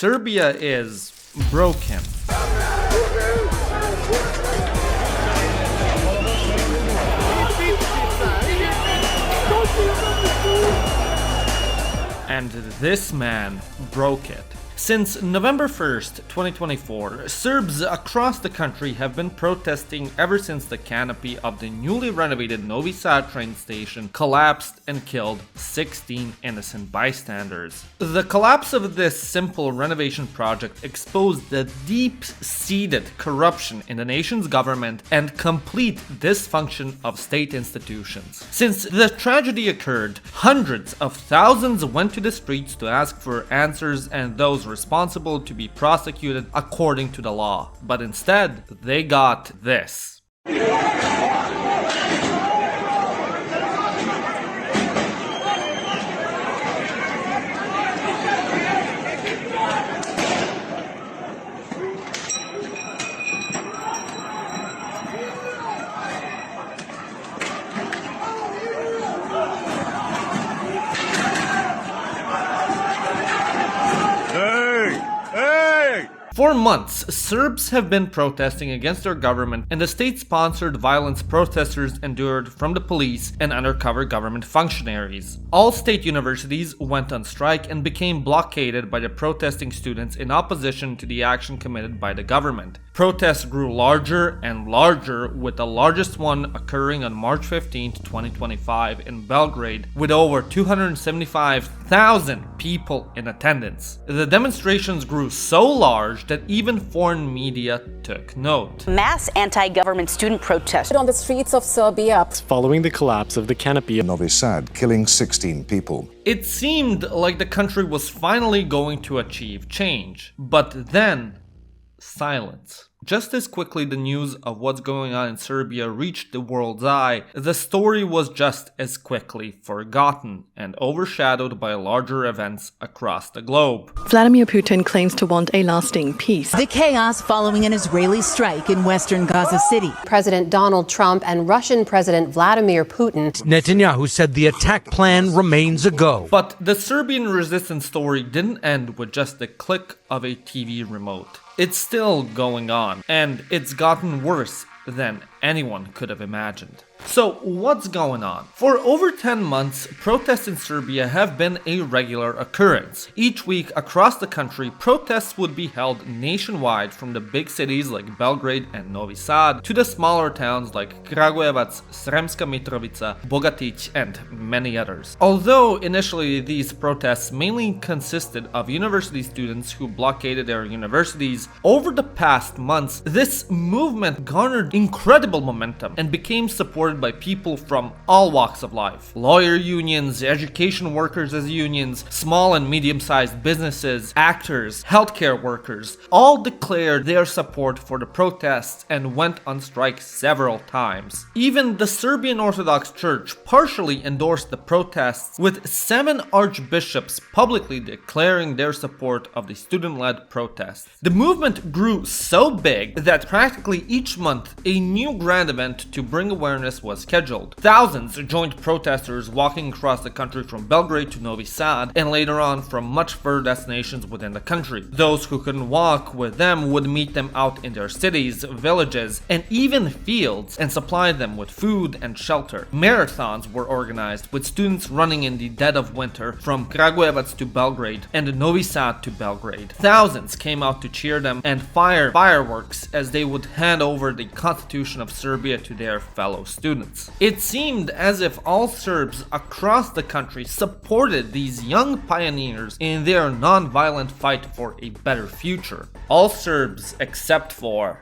Serbia is broken. And this man broke it. Since November 1st, 2024, Serbs across the country have been protesting ever since the canopy of the newly renovated Novi Sad train station collapsed and killed 16 innocent bystanders. The collapse of this simple renovation project exposed the deep-seated corruption in the nation's government and complete dysfunction of state institutions. Since the tragedy occurred, hundreds of thousands went to the streets to ask for answers and those responsible to be prosecuted according to the law. But instead, they got this. For months, Serbs have been protesting against their government, and the state-sponsored violence protesters endured from the police and undercover government functionaries. All state universities went on strike and became blockaded by the protesting students in opposition to the action committed by the government. Protests grew larger and larger, with the largest one occurring on March 15, 2025 in Belgrade, with over 275,000 people in attendance. The demonstrations grew so large that even foreign media took note. Mass anti-government student protests on the streets of Serbia following the collapse of the canopy in Novi Sad, killing 16 people. It seemed like the country was finally going to achieve change, but then silence. Just as quickly the news of what's going on in Serbia reached the world's eye, the story was just as quickly forgotten and overshadowed by larger events across the globe. Vladimir Putin claims to want a lasting peace. The chaos following an Israeli strike in western Gaza City. President Donald Trump and Russian President Vladimir Putin. Netanyahu said the attack plan remains a go. But the Serbian resistance story didn't end with just the click of a TV remote. It's still going on, and it's gotten worse than anyone could have imagined. So what's going on? For over 10 months, protests in Serbia have been a regular occurrence. Each week across the country, protests would be held nationwide, from the big cities like Belgrade and Novi Sad to the smaller towns like Kragujevac, Sremska Mitrovica, Bogatic, and many others. Although initially these protests mainly consisted of university students who blockaded their universities, over the past months, this movement garnered incredible momentum and became supported by people from all walks of life. Lawyer unions, education workers as unions, small and medium-sized businesses, actors, healthcare workers, all declared their support for the protests and went on strike several times. Even the Serbian Orthodox Church partially endorsed the protests, with 7 archbishops publicly declaring their support of the student-led protests. The movement grew so big that practically each month a new grand event to bring awareness was scheduled. Thousands joined protesters walking across the country from Belgrade to Novi Sad, and later on from much further destinations within the country. Those who couldn't walk with them would meet them out in their cities, villages, and even fields, and supply them with food and shelter. Marathons were organized, with students running in the dead of winter from Kragujevac to Belgrade and Novi Sad to Belgrade. Thousands came out to cheer them and fire fireworks as they would hand over the Constitution of Serbia to their fellow students. It seemed as if all Serbs across the country supported these young pioneers in their non-violent fight for a better future. All Serbs except for...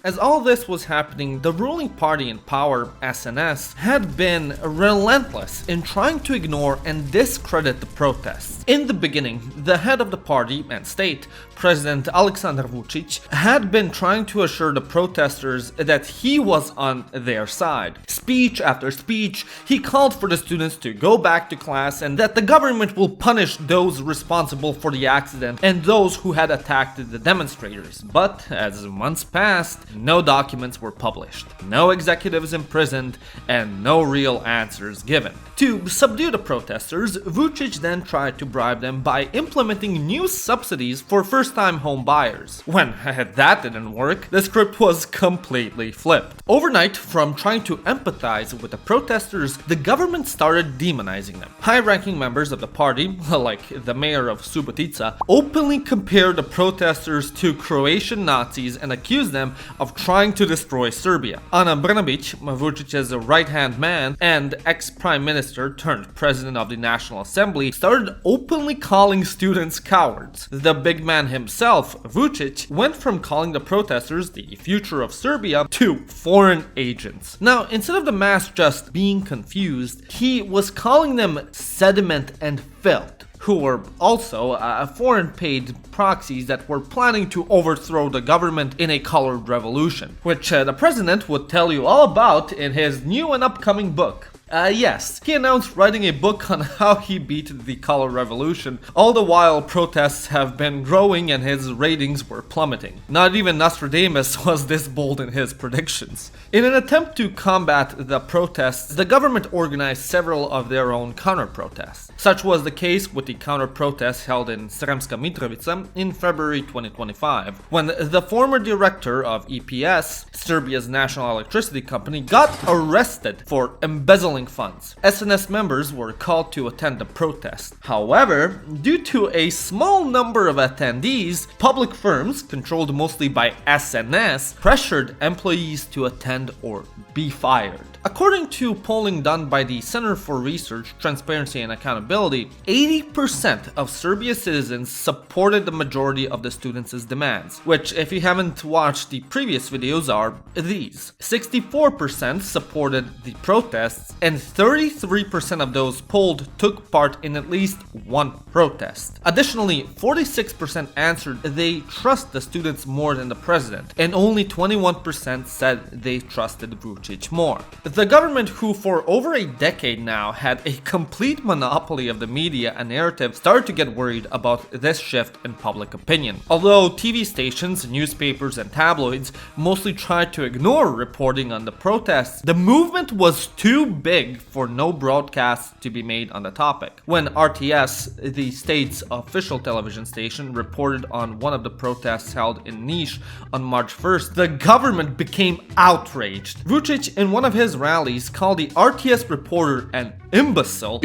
As all this was happening, the ruling party in power, SNS, had been relentless in trying to ignore and discredit the protests. In the beginning, the head of the party and state, President Aleksandar Vucic, had been trying to assure the protesters that he was on their side. Speech after speech, he called for the students to go back to class and that the government will punish those responsible for the accident and those who had attacked the demonstrators. But as months passed, no documents were published, no executives imprisoned, and no real answers given. To subdue the protesters, Vucic then tried to bribe them by implementing new subsidies for first-time home buyers. When that didn't work, the script was completely flipped. Overnight, from trying to empathize with the protesters, the government started demonizing them. High-ranking members of the party, like the mayor of Subotica, openly compared the protesters to Croatian Nazis and accused them of trying to destroy Serbia. Ana Brnabić, Vucic's right-hand man and ex-prime minister turned president of the National Assembly, started openly calling students cowards. The big man himself, Vucic, went from calling the protesters the future of Serbia to foreign agents. Now, instead of the mass just being confused, he was calling them sediment and filth, who were also foreign paid proxies that were planning to overthrow the government in a colored revolution, which the president would tell you all about in his new and upcoming book. Yes, he announced writing a book on how he beat the color revolution. All the while, protests have been growing and his ratings were plummeting. Not even Nostradamus was this bold in his predictions. In an attempt to combat the protests, the government organized several of their own counter-protests. Such was the case with the counter-protest held in Srpska Mitrovica in February 2025, when the former director of EPS, Serbia's national electricity company, got arrested for embezzling funds. SNS members were called to attend the protest. However, due to a small number of attendees, public firms, controlled mostly by SNS, pressured employees to attend or be fired. According to polling done by the Center for Research, Transparency and Accountability, 80% of Serbia's citizens supported the majority of the students' demands, which, if you haven't watched the previous videos, are these. 64% supported the protests, and 33% of those polled took part in at least one protest. Additionally, 46% answered they trust the students more than the president, and only 21% said they trusted Vucic more. The government, who for over a decade now had a complete monopoly of the media and narrative, started to get worried about this shift in public opinion. Although TV stations, newspapers, and tabloids mostly tried to ignore reporting on the protests, the movement was too big for no broadcasts to be made on the topic. When RTS, the state's official television station, reported on one of the protests held in Niš on March 1st, the government became outraged. Vucic, in one of his rallies, called the RTS reporter an imbecile.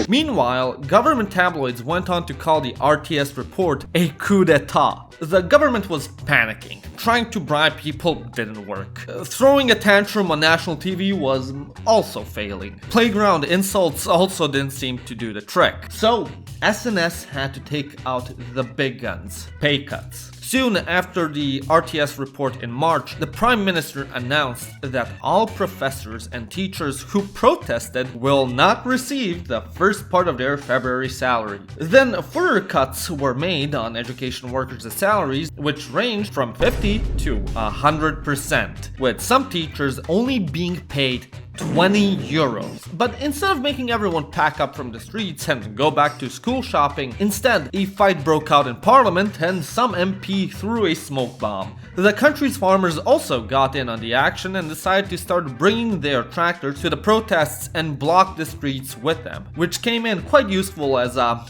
Meanwhile, government tabloids went on to call the RTS report a coup d'etat. The government was panicking. Trying to bribe people didn't work. Throwing a tantrum on national TV was also failing. Playground insults also didn't seem to do the trick. So, SNS had to take out the big guns, pay cuts. Soon after the RTS report in March, the Prime Minister announced that all professors and teachers who protested will not receive the first part of their February salary. Then further cuts were made on education workers' salaries, which ranged from 50 to 100%, with some teachers only being paid 20 euros. But instead of making everyone pack up from the streets and go back to school shopping, instead a fight broke out in parliament and some MP threw a smoke bomb. The country's farmers also got in on the action and decided to start bringing their tractors to the protests and block the streets with them, which came in quite useful as a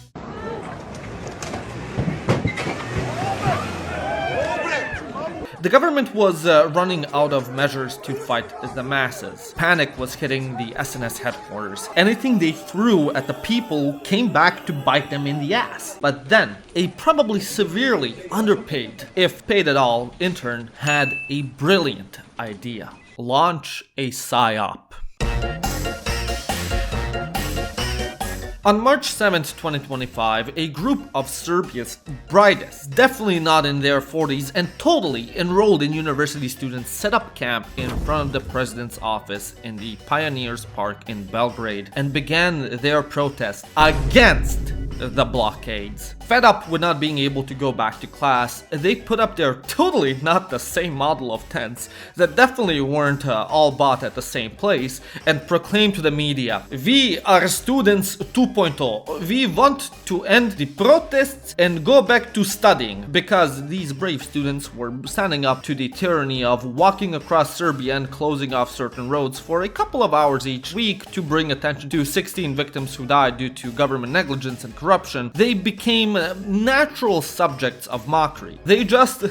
The government was running out of measures to fight the masses. Panic was hitting the SNS headquarters. Anything they threw at the people came back to bite them in the ass. But then, a probably severely underpaid, if paid at all, intern had a brilliant idea. Launch a psyop. On March 7th, 2025, a group of Serbia's brightest, definitely not in their 40s and totally enrolled in university students, set up camp in front of the president's office in the Pioneers Park in Belgrade and began their protest against the blockades. Fed up with not being able to go back to class, they put up their totally not the same model of tents that definitely weren't all bought at the same place and proclaimed to the media, "We are students 2.0. We want to end the protests and go back to studying," because these brave students were standing up to the tyranny of walking across Serbia and closing off certain roads for a couple of hours each week to bring attention to 16 victims who died due to government negligence and corruption. They became natural subjects of mockery. They just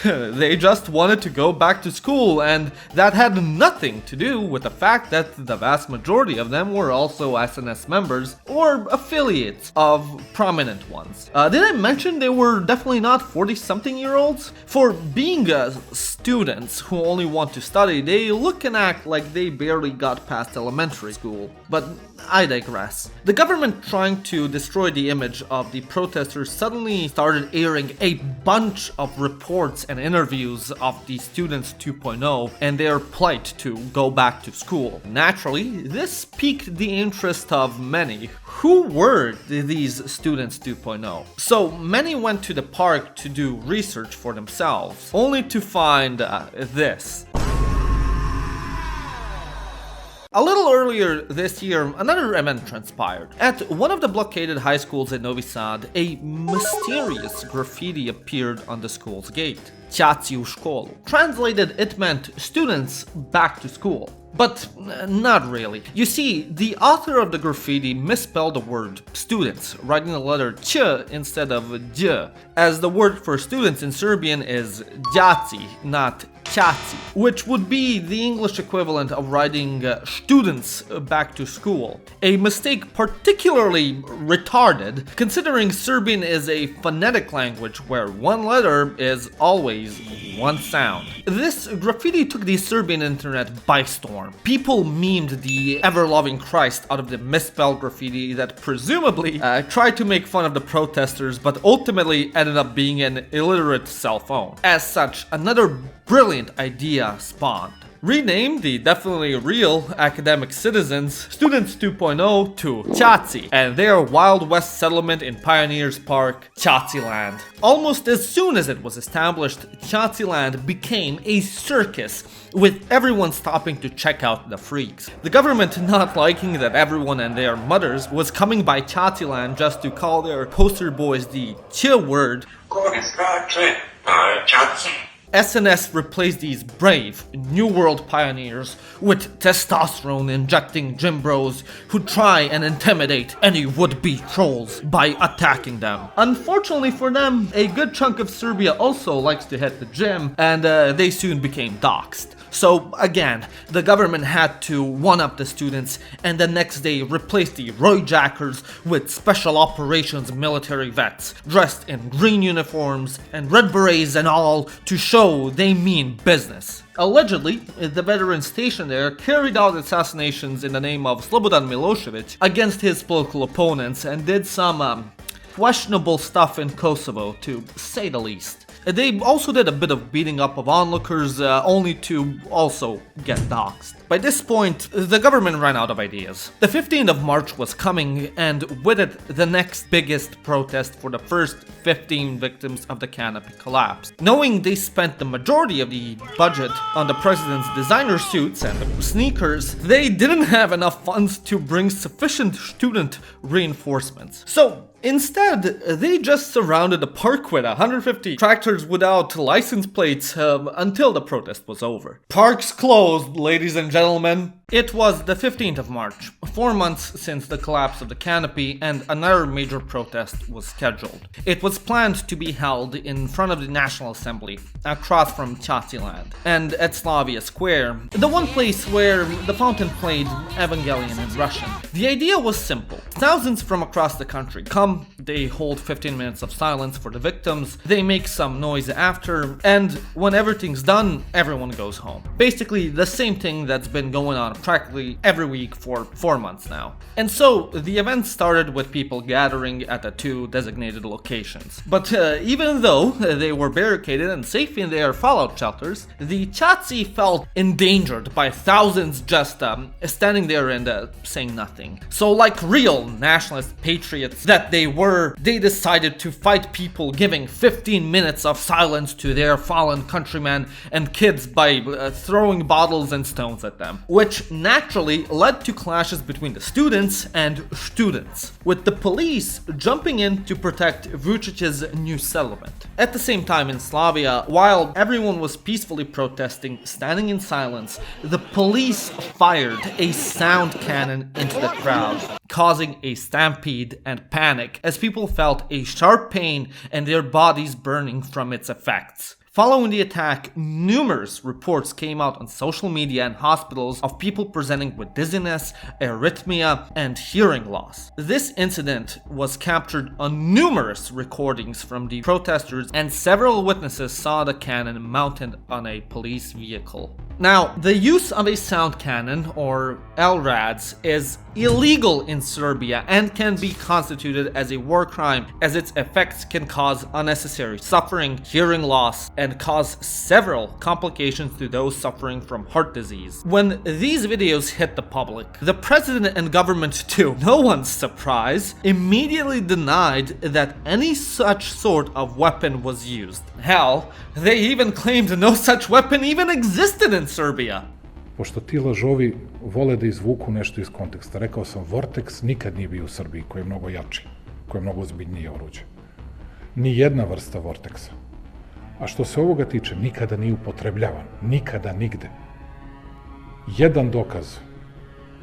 they just wanted to go back to school, and that had nothing to do with the fact that the vast majority of them were also SNS members or affiliates of prominent ones. Did I mention they were definitely not 40-something-year-olds? For being students who only want to study, they look and act like they barely got past elementary school. But I digress. The government, trying to destroy the image of the protesters, suddenly started airing a bunch of reports and interviews of the students 2.0 and their plight to go back to school. Naturally, this piqued the interest of many. Who were these students 2.0? So many went to the park to do research for themselves, only to find this. A little earlier this year, another event transpired. At one of the blockaded high schools in Novi Sad, a mysterious graffiti appeared on the school's gate. "Đaci u školu." Translated, it meant students back to school. But not really. You see, the author of the graffiti misspelled the word students, writing the letter ch instead of j, as the word for students in Serbian is đaci, not đaci, which would be the English equivalent of writing students back to school. A mistake particularly retarded, considering Serbian is a phonetic language where one letter is always one sound. This graffiti took the Serbian internet by storm. People memed the ever-loving Christ out of the misspelled graffiti that presumably tried to make fun of the protesters, but ultimately ended up being an illiterate cell phone. As such, another brilliant idea spawned. Rename the definitely real academic citizens Students 2.0 to Đaci and their Wild West settlement in Pioneers Park, Caciland. Almost as soon as it was established, Caciland became a circus, with everyone stopping to check out the freaks. The government, not liking that everyone and their mothers was coming by Caciland just to call their poster boys the ch word, SNS replaced these brave, New World pioneers with testosterone-injecting gym bros who try and intimidate any would-be trolls by attacking them. Unfortunately for them, a good chunk of Serbia also likes to hit the gym, and they soon became doxxed. So again, the government had to one-up the students and the next day replace the Royjackers with special operations military vets, dressed in green uniforms and red berets and all to show they mean business. Allegedly, the veteran stationed there carried out assassinations in the name of Slobodan Milosevic against his political opponents and did some questionable stuff in Kosovo, to say the least. They also did a bit of beating up of onlookers, only to also get doxxed. By this point, the government ran out of ideas. The 15th of March was coming, and with it, the next biggest protest for the first 15 victims of the canopy collapse. Knowing they spent the majority of the budget on the president's designer suits and sneakers, they didn't have enough funds to bring sufficient student reinforcements. So, instead, they just surrounded the park with 150 tractors without license plates until the protest was over. Parks closed, ladies and gentlemen. It was the 15th of March, 4 months since the collapse of the canopy, and another major protest was scheduled. It was planned to be held in front of the National Assembly, across from Caciland, and at Slavia Square, the one place where the fountain played Evangelion in Russian. The idea was simple. Thousands from across the country come, they hold 15 minutes of silence for the victims, they make some noise after, and when everything's done, everyone goes home. Basically, the same thing that's been going on practically every week for 4 months now. And so, the event started with people gathering at the 2 designated locations. But even though they were barricaded and safe in their fallout shelters, the Chaci felt endangered by thousands just standing there and saying nothing. So like real nationalist patriots that they were, they decided to fight people giving 15 minutes of silence to their fallen countrymen and kids by throwing bottles and stones at them, which naturally led to clashes between the students and students, with the police jumping in to protect Vucic's new settlement. At the same time in Slavia, while everyone was peacefully protesting, standing in silence, the police fired a sound cannon into the crowd, causing a stampede and panic as people felt a sharp pain and their bodies burning from its effects. Following the attack, numerous reports came out on social media and hospitals of people presenting with dizziness, arrhythmia, and hearing loss. This incident was captured on numerous recordings from the protesters, and several witnesses saw the cannon mounted on a police vehicle. Now, the use of a sound cannon, or LRADs, is illegal in Serbia and can be constituted as a war crime, as its effects can cause unnecessary suffering, hearing loss, and cause several complications to those suffering from heart disease. When these videos hit the public, the president and government, to no one's surprise, immediately denied that any such sort of weapon was used. Hell, they even claimed no such weapon even existed in Serbia. Pošto ti lažovi vole da izvuku nešto iz konteksta, rekao sam, Vortex nikad nije bio u Srbiji, koji je mnogo jači, koji je mnogo ozbiljnije oruđe. Ni jedna vrsta Vortexa. A što se ovoga tiče, nikada nije upotrebljavan, nikada nigde. Jedan dokaz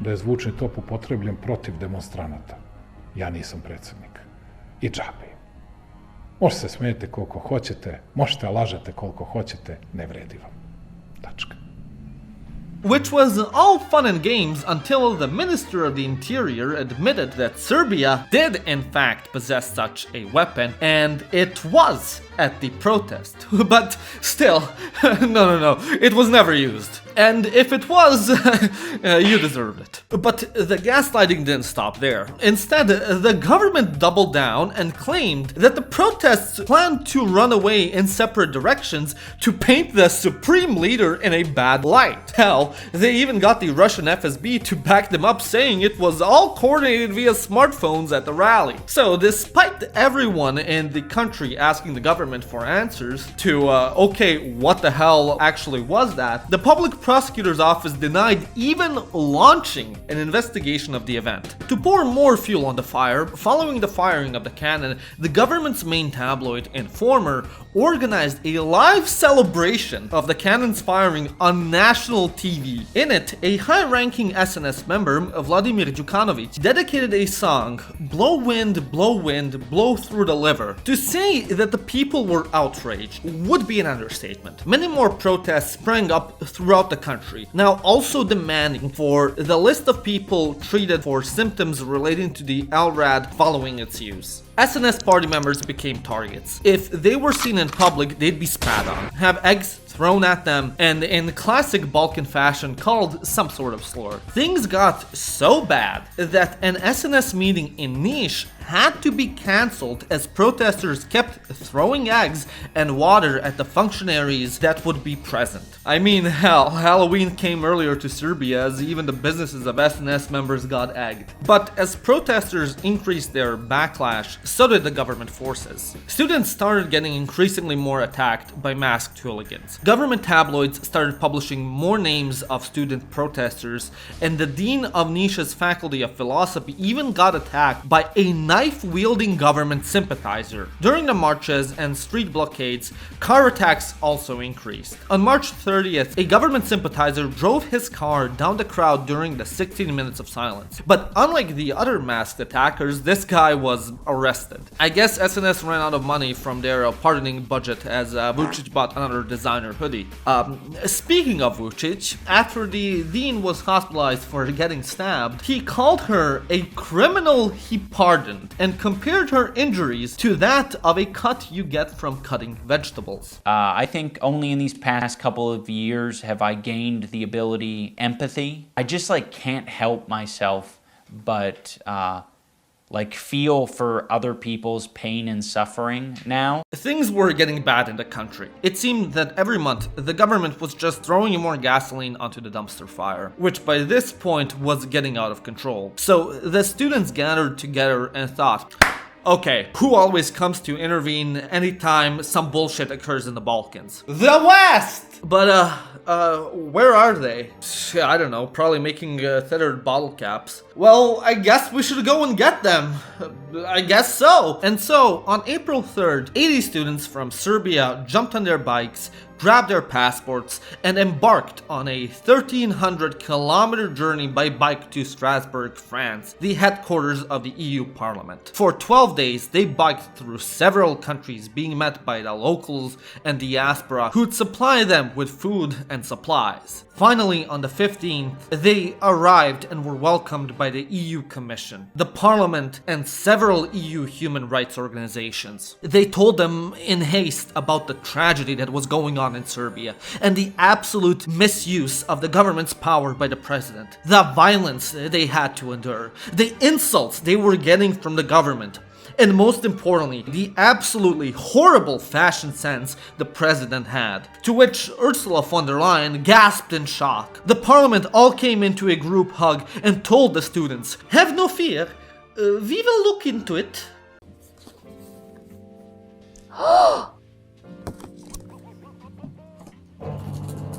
da je zvučni top upotrebljen protiv demonstranata. Ja nisam predsjednik. I džabe. Možete se smijete koliko hoćete, možete lažete koliko hoćete, ne vredi vam. Tačka. Which was all fun and games until the Minister of the Interior admitted that Serbia did in fact possess such a weapon, and it was at the protest. But still, no, it was never used. And if it was, you deserved it. But the gaslighting didn't stop there. Instead, the government doubled down and claimed that the protests planned to run away in separate directions to paint the supreme leader in a bad light. Hell, they even got the Russian FSB to back them up, saying it was all coordinated via smartphones at the rally. So despite everyone in the country asking the government for answers to, okay, what the hell actually was that, the public prosecutor's office denied even launching an investigation of the event. To pour more fuel on the fire, following the firing of the cannon, the government's main tabloid, Informer, organized a live celebration of the cannon's firing on national TV. In it, a high-ranking SNS member, Vladimir Djukanovic, dedicated a song, Blow Wind, Blow Through the Liver. To say that the people were outraged would be an understatement. Many more protests sprang up throughout the country, now also demanding for the list of people treated for symptoms relating to the LRAD following its use. SNS party members became targets. If they were seen in public, they'd be spat on, have eggs thrown at them, and in classic Balkan fashion called some sort of slur. Things got so bad that an SNS meeting in Niš had to be cancelled as protesters kept throwing eggs and water at the functionaries that would be present. I mean, hell, Halloween came earlier to Serbia as even the businesses of SNS members got egged. But as protesters increased their backlash, so did the government forces. Students started getting increasingly more attacked by masked hooligans. Government tabloids started publishing more names of student protesters, and the dean of Nish's faculty of philosophy even got attacked by a knife-wielding government sympathizer. During the marches and street blockades, car attacks also increased. On March 30th, a government sympathizer drove his car down the crowd during the 16 minutes of silence. But unlike the other masked attackers, this guy was arrested. I guess SNS ran out of money from their pardoning budget as Vucic bought another designer hoodie. Speaking of Vucic, after the dean was hospitalized for getting stabbed, he called her a criminal he pardoned and compared her injuries to that of a cut you get from cutting vegetables. I think only in these past couple of years have I gained the ability empathy. I just can't help myself but feel for other people's pain and suffering now. Things were getting bad in the country. It seemed that every month the government was just throwing more gasoline onto the dumpster fire, which by this point was getting out of control. So the students gathered together and thought, okay, who always comes to intervene anytime some bullshit occurs in the Balkans? The West! But, where are they? I don't know, probably making tethered bottle caps. Well, I guess we should go and get them. I guess so. And so, on April 3rd, 80 students from Serbia jumped on their bikes, grabbed their passports, and embarked on a 1,300-kilometer journey by bike to Strasbourg, France, the headquarters of the EU Parliament. For 12 days, they biked through several countries, being met by the locals and diaspora who'd supply them with food and supplies. Finally, on the 15th, they arrived and were welcomed by the EU Commission, the Parliament, and several EU human rights organizations. They told them in haste about the tragedy that was going on in Serbia and the absolute misuse of the government's power by the president, the violence they had to endure, the insults they were getting from the government, and most importantly, the absolutely horrible fashion sense the president had. To which Ursula von der Leyen gasped in shock. The parliament all came into a group hug and told the students, "Have no fear, we will look into it."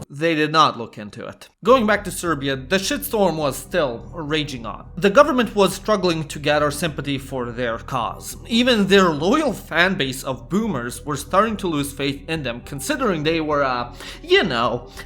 They did not look into it. Going back to Serbia, the shitstorm was still raging on. The government was struggling to gather sympathy for their cause. Even their loyal fan base of boomers were starting to lose faith in them, considering they were,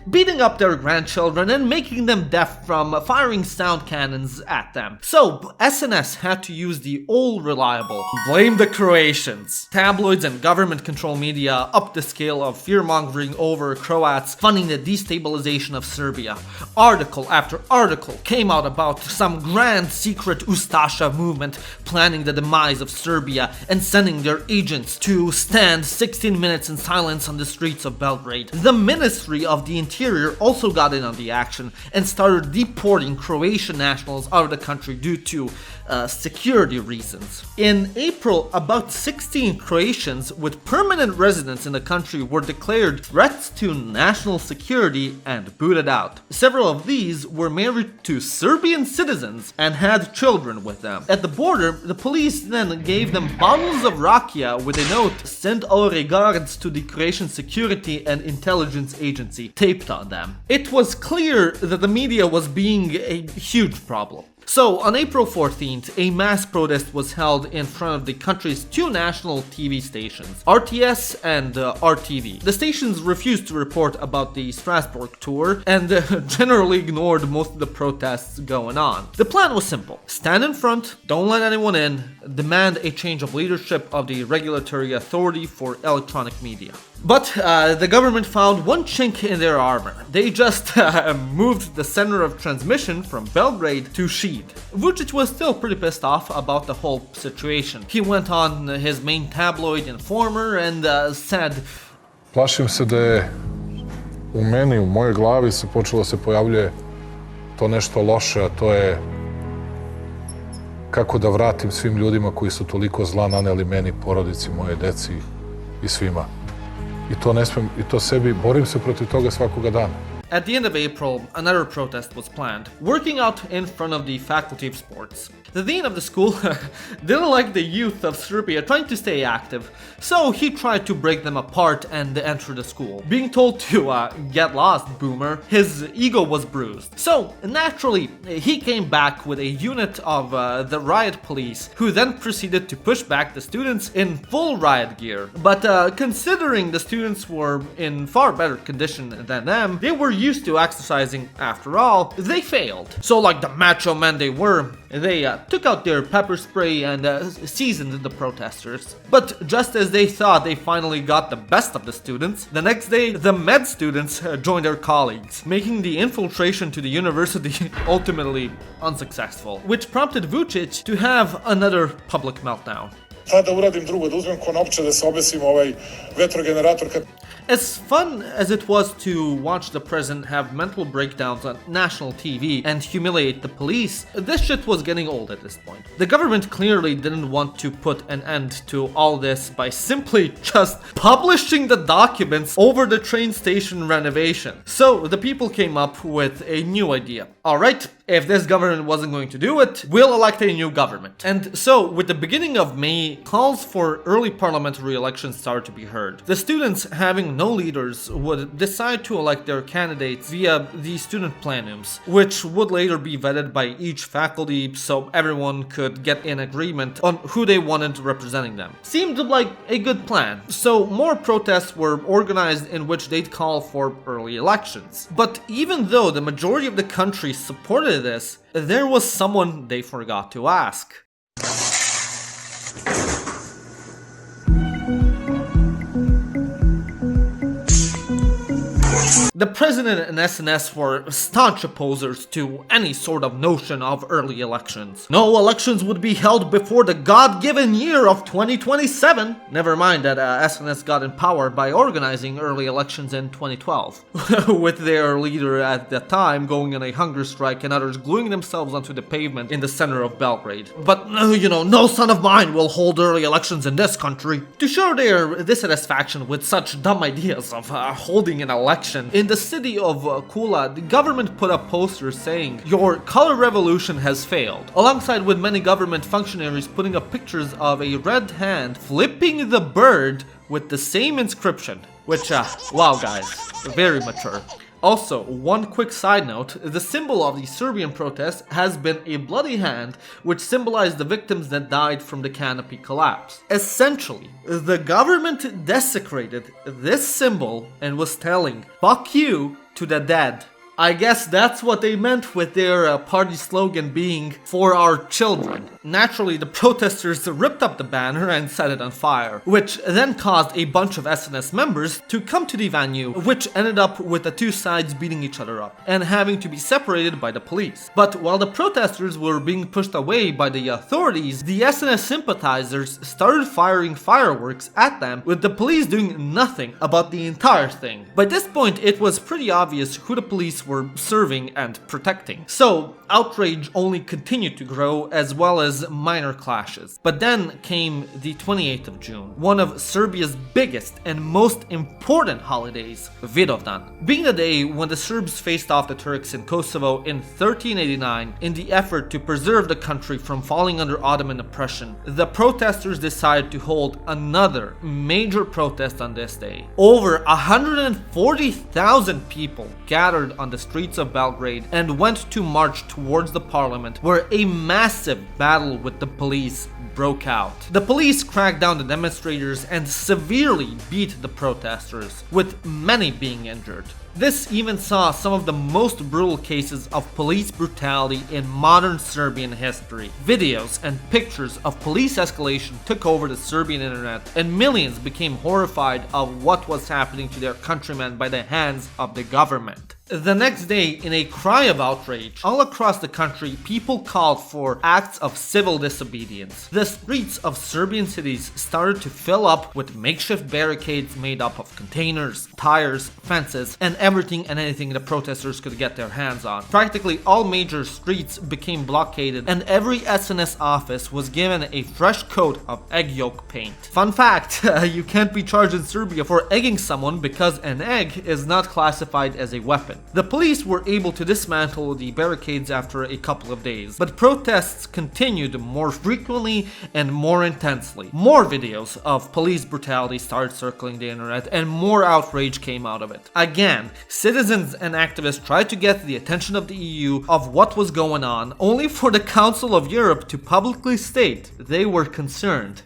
beating up their grandchildren and making them deaf from firing sound cannons at them. So, SNS had to use the old reliable, blame the Croatians. Tabloids and government-controlled media upped the scale of fear-mongering over Croats, funding the destabilization of Serbia. Article after article came out about some grand secret Ustasha movement planning the demise of Serbia and sending their agents to stand 16 minutes in silence on the streets of Belgrade. The Ministry of the Interior also got in on the action and started deporting Croatian nationals out of the country due to security reasons. In April, about 16 Croatians with permanent residence in the country were declared threats to national security and booted out. Several of these were married to Serbian citizens and had children with them. At the border, the police then gave them bottles of rakia with a note, "Send our regards to the Croatian Security and Intelligence Agency," taped on them. It was clear that the media was being a huge problem. So, on April 14th, a mass protest was held in front of the country's two national TV stations, RTS and RTV. The stations refused to report about the Strasbourg tour and generally ignored most of the protests going on. The plan was simple. Stand in front, don't let anyone in, demand a change of leadership of the Regulatory Authority for Electronic Media. But the government found one chink in their armor. They just moved the center of transmission from Belgrade to Šid. Vucic was still pretty pissed off about the whole situation. He went on his main tabloid Informer and said, Plašim se da je u meni, u mojoj glavi se počelo se pojavljuje to nešto loše, a to je kako da vratim svim ljudima koji su toliko zla naneli meni, porodici, moje deci i svima. I to sebi, borim se protiv toga svakoga dana. At the end of April, another protest was planned, working out in front of the Faculty of Sports. The dean of the school didn't like the youth of Serbia trying to stay active, so he tried to break them apart and enter the school. Being told to get lost, boomer, his ego was bruised. So, naturally, he came back with a unit of the riot police, who then proceeded to push back the students in full riot gear. But considering the students were in far better condition than them, they were used to exercising after all, they failed. So like the macho men they were, they took out their pepper spray and seasoned the protesters. But just as they thought they finally got the best of the students, the next day the med students joined their colleagues, making the infiltration to the university ultimately unsuccessful, which prompted Vucic to have another public meltdown. As fun as it was to watch the president have mental breakdowns on national TV and humiliate the police, this shit was getting old at this point. The government clearly didn't want to put an end to all this by simply just publishing the documents over the train station renovation. So the people came up with a new idea. Alright, if this government wasn't going to do it, we'll elect a new government. And so, with the beginning of May, calls for early parliamentary elections started to be heard. The students, having no leaders, would decide to elect their candidates via the student plenums, which would later be vetted by each faculty so everyone could get in agreement on who they wanted representing them. Seemed like a good plan. So more protests were organized in which they'd call for early elections. But even though the majority of the country supported this, there was someone they forgot to ask. The president and SNS were staunch opposers to any sort of notion of early elections. No elections would be held before the God-given year of 2027. Never mind that SNS got in power by organizing early elections in 2012, with their leader at the time going on a hunger strike and others gluing themselves onto the pavement in the center of Belgrade. But, no son of mine will hold early elections in this country. To show their dissatisfaction with such dumb ideas of holding an election, in the city of Kula, the government put up posters saying, "Your color revolution has failed," alongside with many government functionaries putting up pictures of a red hand flipping the bird with the same inscription. Which, wow guys, very mature. Also, one quick side note, the symbol of the Serbian protest has been a bloody hand which symbolized the victims that died from the canopy collapse. Essentially, the government desecrated this symbol and was telling, "Fuck you" to the dead. I guess that's what they meant with their party slogan being, "For our children." Naturally, the protesters ripped up the banner and set it on fire, which then caused a bunch of SNS members to come to the venue, which ended up with the two sides beating each other up and having to be separated by the police. But while the protesters were being pushed away by the authorities, the SNS sympathizers started firing fireworks at them, with the police doing nothing about the entire thing. By this point, it was pretty obvious who the police were serving and protecting. So, outrage only continued to grow, as well as minor clashes. But then came the 28th of June, one of Serbia's biggest and most important holidays, Vidovdan, being the day when the Serbs faced off the Turks in Kosovo in 1389 in the effort to preserve the country from falling under Ottoman oppression. The protesters decided to hold another major protest on this day. Over 140,000 people gathered on the streets of Belgrade and went to march towards the parliament, where a massive battle with the police broke out. The police cracked down the demonstrators and severely beat the protesters, with many being injured. This even saw some of the most brutal cases of police brutality in modern Serbian history. Videos and pictures of police escalation took over the Serbian internet, and millions became horrified of what was happening to their countrymen by the hands of the government. The next day, in a cry of outrage, all across the country, people called for acts of civil disobedience. The streets of Serbian cities started to fill up with makeshift barricades made up of containers, tires, fences, and everything and anything the protesters could get their hands on. Practically all major streets became blockaded, and every SNS office was given a fresh coat of egg yolk paint. Fun fact, you can't be charged in Serbia for egging someone because an egg is not classified as a weapon. The police were able to dismantle the barricades after a couple of days, but protests continued more frequently and more intensely. More videos of police brutality started circling the internet, and more outrage came out of it. Again, citizens and activists tried to get the attention of the EU of what was going on, only for the Council of Europe to publicly state they were concerned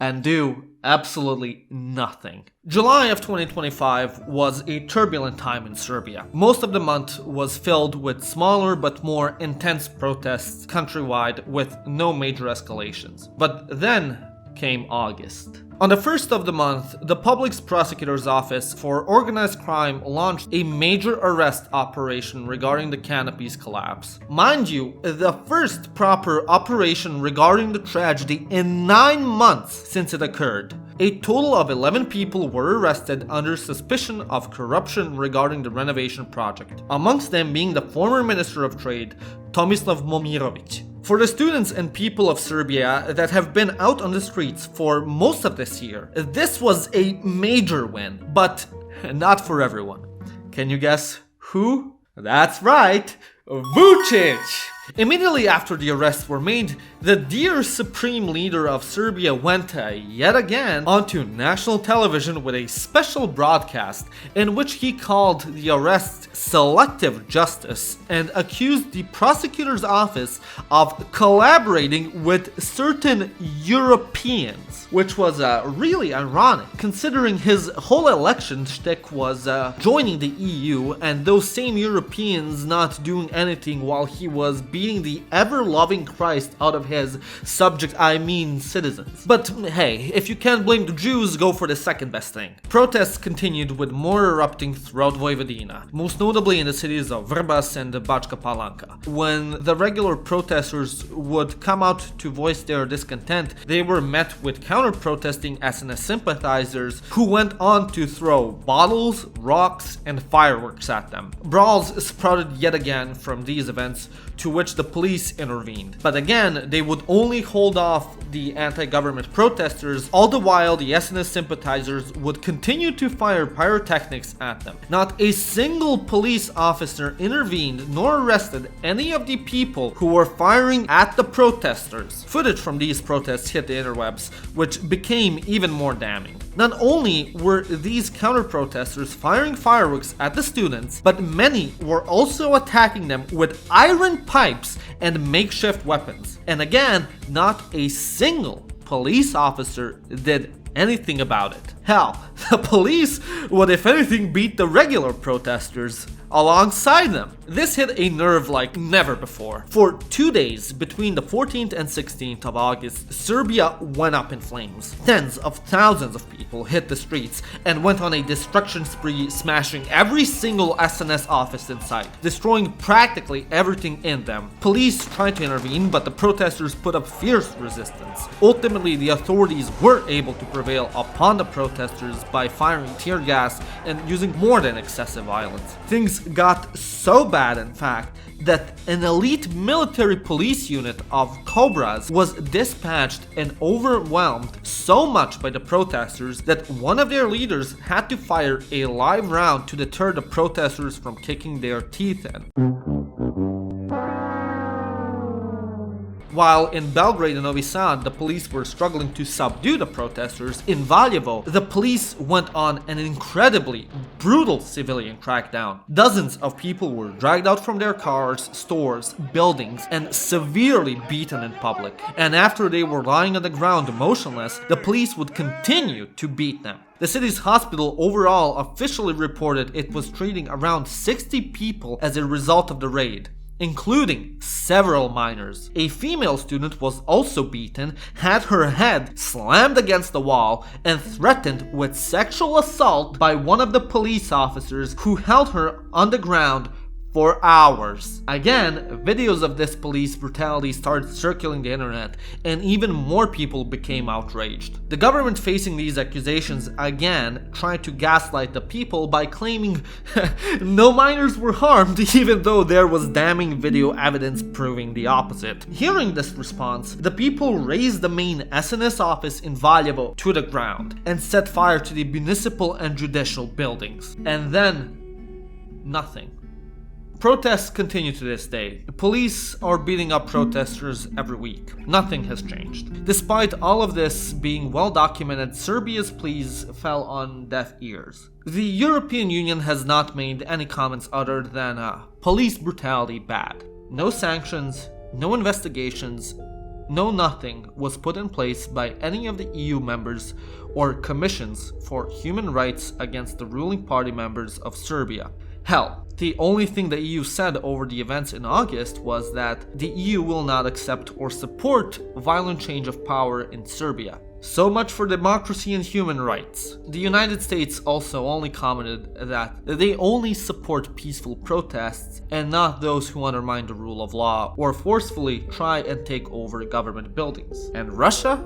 and do absolutely nothing. July of 2025 was a turbulent time in Serbia. Most of the month was filled with smaller but more intense protests countrywide with no major escalations. But then came August. On the 1st of the month, the Public Prosecutor's Office for Organized Crime launched a major arrest operation regarding the Canopy's collapse. Mind you, the first proper operation regarding the tragedy in 9 months since it occurred. A total of 11 people were arrested under suspicion of corruption regarding the renovation project, amongst them being the former Minister of Trade, Tomislav Momirovic. For the students and people of Serbia that have been out on the streets for most of this year, this was a major win, but not for everyone. Can you guess who? That's right, Vucic! Immediately after the arrests were made, the dear supreme leader of Serbia went yet again onto national television with a special broadcast in which he called the arrests selective justice and accused the prosecutor's office of collaborating with certain Europeans, which was really ironic considering his whole election shtick was joining the EU and those same Europeans not doing anything while he was beating the ever-loving Christ out of his citizens. But hey, if you can't blame the Jews, go for the second best thing. Protests continued with more erupting throughout Vojvodina, most notably in the cities of Vrbas and Bačka Palanka. When the regular protesters would come out to voice their discontent, they were met with counter-protesting SNS sympathizers who went on to throw bottles, rocks, and fireworks at them. Brawls sprouted yet again from these events, to which the police intervened. But again, they would only hold off the anti-government protesters, all the while the SNS sympathizers would continue to fire pyrotechnics at them. Not a single police officer intervened nor arrested any of the people who were firing at the protesters. Footage from these protests hit the interwebs, which became even more damning. Not only were these counter-protesters firing fireworks at the students, but many were also attacking them with iron pipes and makeshift weapons. And again, not a single police officer did anything about it. Hell, the police would if anything beat the regular protesters alongside them. This hit a nerve like never before. For 2 days, between the 14th and 16th of August, Serbia went up in flames. Tens of thousands of people hit the streets and went on a destruction spree, smashing every single SNS office in sight, destroying practically everything in them. Police tried to intervene, but the protesters put up fierce resistance. Ultimately, the authorities were able to prevail upon the protesters by firing tear gas and using more than excessive violence. Things got so bad, in fact, that an elite military police unit of Cobras was dispatched and overwhelmed so much by the protesters that one of their leaders had to fire a live round to deter the protesters from kicking their teeth in. While in Belgrade and Novi Sad, the police were struggling to subdue the protesters, in Valjevo, the police went on an incredibly brutal civilian crackdown. Dozens of people were dragged out from their cars, stores, buildings, and severely beaten in public. And after they were lying on the ground motionless, the police would continue to beat them. The city's hospital overall officially reported it was treating around 60 people as a result of the raid, including several minors. A female student was also beaten, had her head slammed against the wall, and threatened with sexual assault by one of the police officers who held her on the ground for hours. Again, videos of this police brutality started circulating the internet, and even more people became outraged. The government, facing these accusations, again tried to gaslight the people by claiming no minors were harmed, even though there was damning video evidence proving the opposite. Hearing this response, the people razed the main SNS office in Valjevo to the ground and set fire to the municipal and judicial buildings. And then, nothing. Protests continue to this day. The police are beating up protesters every week. Nothing has changed. Despite all of this being well documented, Serbia's pleas fell on deaf ears. The European Union has not made any comments other than police brutality bad. No sanctions, no investigations, nothing was put in place by any of the EU members or commissions for human rights against the ruling party members of Serbia. Hell, the only thing the EU said over the events in August was that the EU will not accept or support violent change of power in Serbia. So much for democracy and human rights. The United States also only commented that they only support peaceful protests and not those who undermine the rule of law or forcefully try and take over government buildings. And Russia?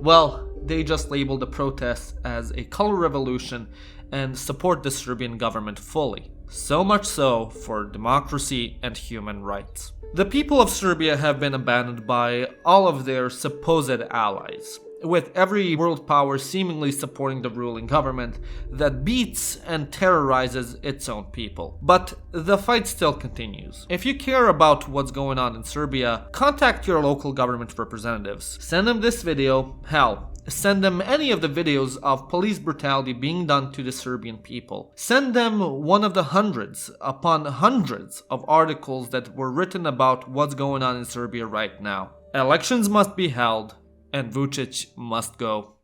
Well, they just labeled the protests as a color revolution and support the Serbian government fully. So much so for democracy and human rights. The people of Serbia have been abandoned by all of their supposed allies, with every world power seemingly supporting the ruling government that beats and terrorizes its own people. But the fight still continues. If you care about what's going on in Serbia, contact your local government representatives. Send them this video, hell, send them any of the videos of police brutality being done to the Serbian people. Send them one of the hundreds upon hundreds of articles that were written about what's going on in Serbia right now. Elections must be held, and Vucic must go.